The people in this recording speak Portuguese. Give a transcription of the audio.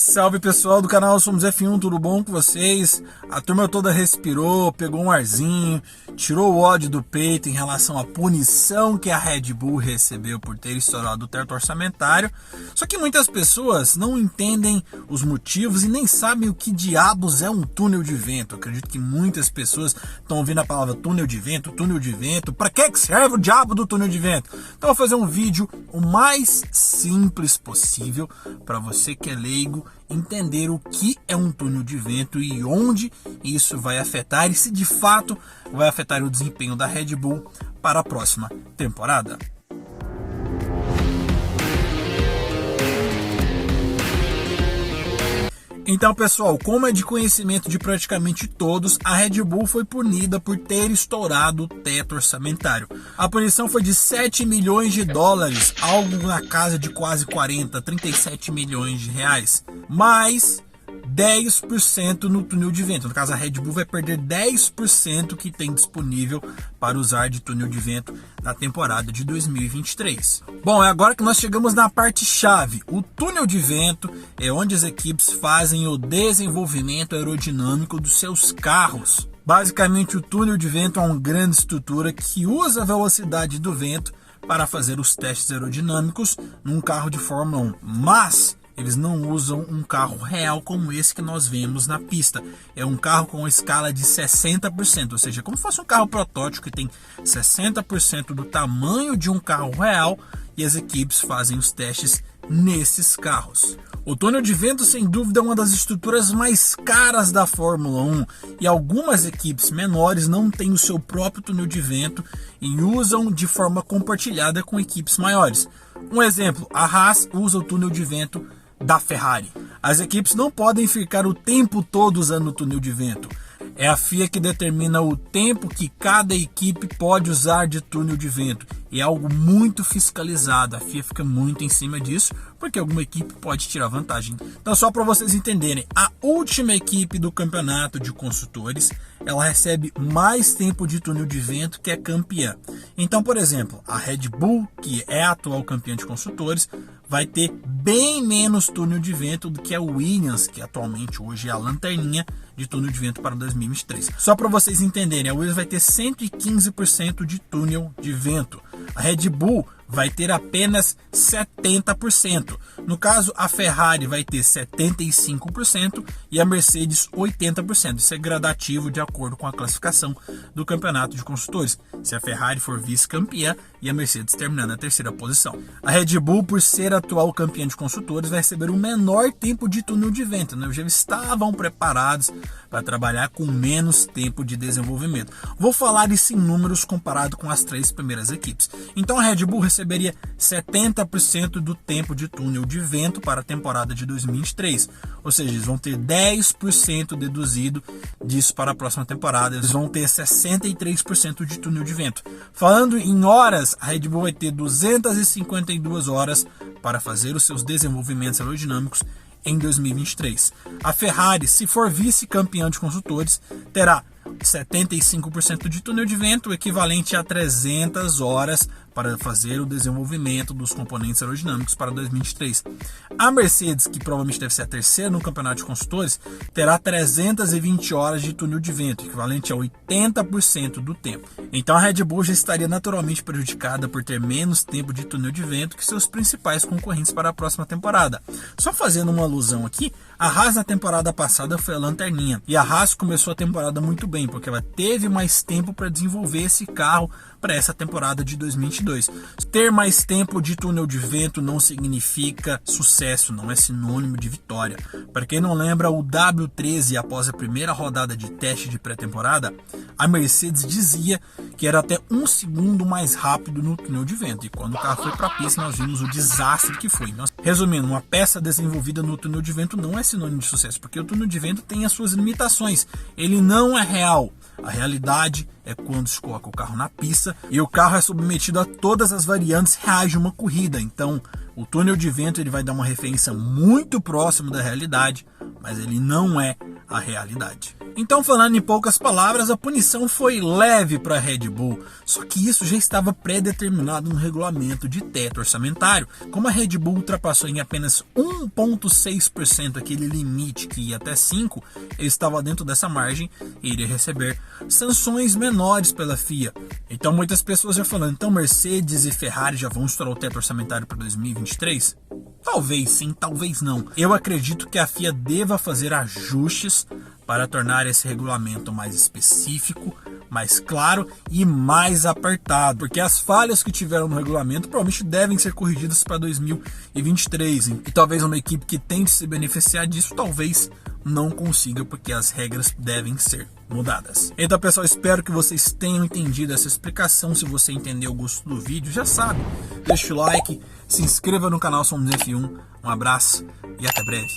Salve pessoal do canal Somos F1, tudo bom com vocês? A turma toda respirou, pegou um arzinho, tirou o ódio do peito em relação à punição que a Red Bull recebeu por ter estourado o teto orçamentário. Só que muitas pessoas não entendem os motivos e nem sabem o que diabos é um túnel de vento. Eu acredito que muitas pessoas estão ouvindo a palavra túnel de vento, para que serve o diabo do túnel de vento? Então eu vou fazer um vídeo o mais simples possível para você que é leigo entender o que é um túnel de vento e onde isso vai afetar e se de fato vai afetar o desempenho da Red Bull para a próxima temporada. Então, pessoal, como é de conhecimento de praticamente todos, a Red Bull foi punida por ter estourado o teto orçamentário. A punição foi de 7 milhões de dólares, algo na casa de quase 37 milhões de reais, mais 10% no túnel de vento. No caso, a Red Bull vai perder 10% que tem disponível para usar de túnel de vento na temporada de 2023. Bom, é agora que nós chegamos na parte chave. O túnel de vento é onde as equipes fazem o desenvolvimento aerodinâmico dos seus carros. Basicamente, o túnel de vento é uma grande estrutura que usa a velocidade do vento para fazer os testes aerodinâmicos num carro de Fórmula 1. Mas eles não usam um carro real como esse que nós vemos na pista. É um carro com escala de 60%, ou seja, como se fosse um carro protótipo que tem 60% do tamanho de um carro real e as equipes fazem os testes nesses carros. O túnel de vento, sem dúvida, é uma das estruturas mais caras da Fórmula 1 e algumas equipes menores não têm o seu próprio túnel de vento e usam de forma compartilhada com equipes maiores. Um exemplo, a Haas usa o túnel de vento da Ferrari. As equipes não podem ficar o tempo todo usando o túnel de vento. É a FIA que determina o tempo que cada equipe pode usar de túnel de vento. E é algo muito fiscalizado. A FIA fica muito em cima disso, porque alguma equipe pode tirar vantagem. Então, só para vocês entenderem, a última equipe do campeonato de construtores, ela recebe mais tempo de túnel de vento que é campeã. Então, por exemplo, a Red Bull, que é a atual campeã de construtores, vai ter bem menos túnel de vento do que a Williams, que atualmente hoje é a lanterninha de túnel de vento para 2023. Só para vocês entenderem, a Williams vai ter 115% de túnel de vento. A Red Bull vai ter apenas 70%. No caso, a Ferrari vai ter 75% e a Mercedes 80%. Isso é gradativo de acordo com a classificação do campeonato de construtores. Se a Ferrari for vice-campeã e a Mercedes terminando na terceira posição. A Red Bull, por ser a atual campeã de construtores, vai receber o menor tempo de túnel de vento. Né? Já estavam preparados para trabalhar com menos tempo de desenvolvimento. Vou falar isso em números comparado com as três primeiras equipes. Então a Red Bull receberia 70% do tempo de túnel de vento para a temporada de 2023. Ou seja, eles vão ter 10% deduzido disso para a próxima temporada. Eles vão ter 63% de túnel de vento. Falando em horas, a Red Bull vai ter 252 horas para fazer os seus desenvolvimentos aerodinâmicos em 2023. A Ferrari, se for vice-campeã de construtores, terá 75% de túnel de vento, o equivalente a 300 horas para fazer o desenvolvimento dos componentes aerodinâmicos para 2023. A Mercedes, que provavelmente deve ser a terceira no campeonato de construtores, terá 320 horas de túnel de vento, equivalente a 80% do tempo. Então a Red Bull já estaria naturalmente prejudicada por ter menos tempo de túnel de vento que seus principais concorrentes para a próxima temporada. Só fazendo uma alusão aqui, a Haas na temporada passada foi a lanterninha, e a Haas começou a temporada muito bem, porque ela teve mais tempo para desenvolver esse carro para essa temporada de 2022. Ter mais tempo de túnel de vento não significa sucesso, não é sinônimo de vitória. Para quem não lembra, o W13, após a primeira rodada de teste de pré-temporada, a Mercedes dizia que era até 1 segundo mais rápido no túnel de vento. E quando o carro foi para a pista, nós vimos o desastre que foi. Resumindo, uma peça desenvolvida no túnel de vento não é sinônimo de sucesso, porque o túnel de vento tem as suas limitações. Ele não é real. A realidade é quando se coloca o carro na pista e o carro é submetido a todas as variantes reais de uma corrida. Então, o túnel de vento ele vai dar uma referência muito próxima da realidade, mas ele não é a realidade. Então, falando em poucas palavras, a punição foi leve para a Red Bull, só que isso já estava pré-determinado no regulamento de teto orçamentário. Como a Red Bull ultrapassou em apenas 1,6% aquele limite que ia até 5%, ele estava dentro dessa margem e iria receber sanções menores pela FIA. Então muitas pessoas já falando, então Mercedes e Ferrari já vão estourar o teto orçamentário para 2023? Talvez sim, talvez não. Eu acredito que a FIA deva fazer ajustes para tornar esse regulamento mais específico, mais claro e mais apertado, porque as falhas que tiveram no regulamento provavelmente devem ser corrigidas para 2023, e talvez uma equipe que tente se beneficiar disso talvez não consiga, porque as regras devem ser mudadas. Então, pessoal, espero que vocês tenham entendido essa explicação. Se você entendeu o gosto do vídeo, já sabe, deixa o like, se inscreva no canal Somos F1, um abraço e até breve.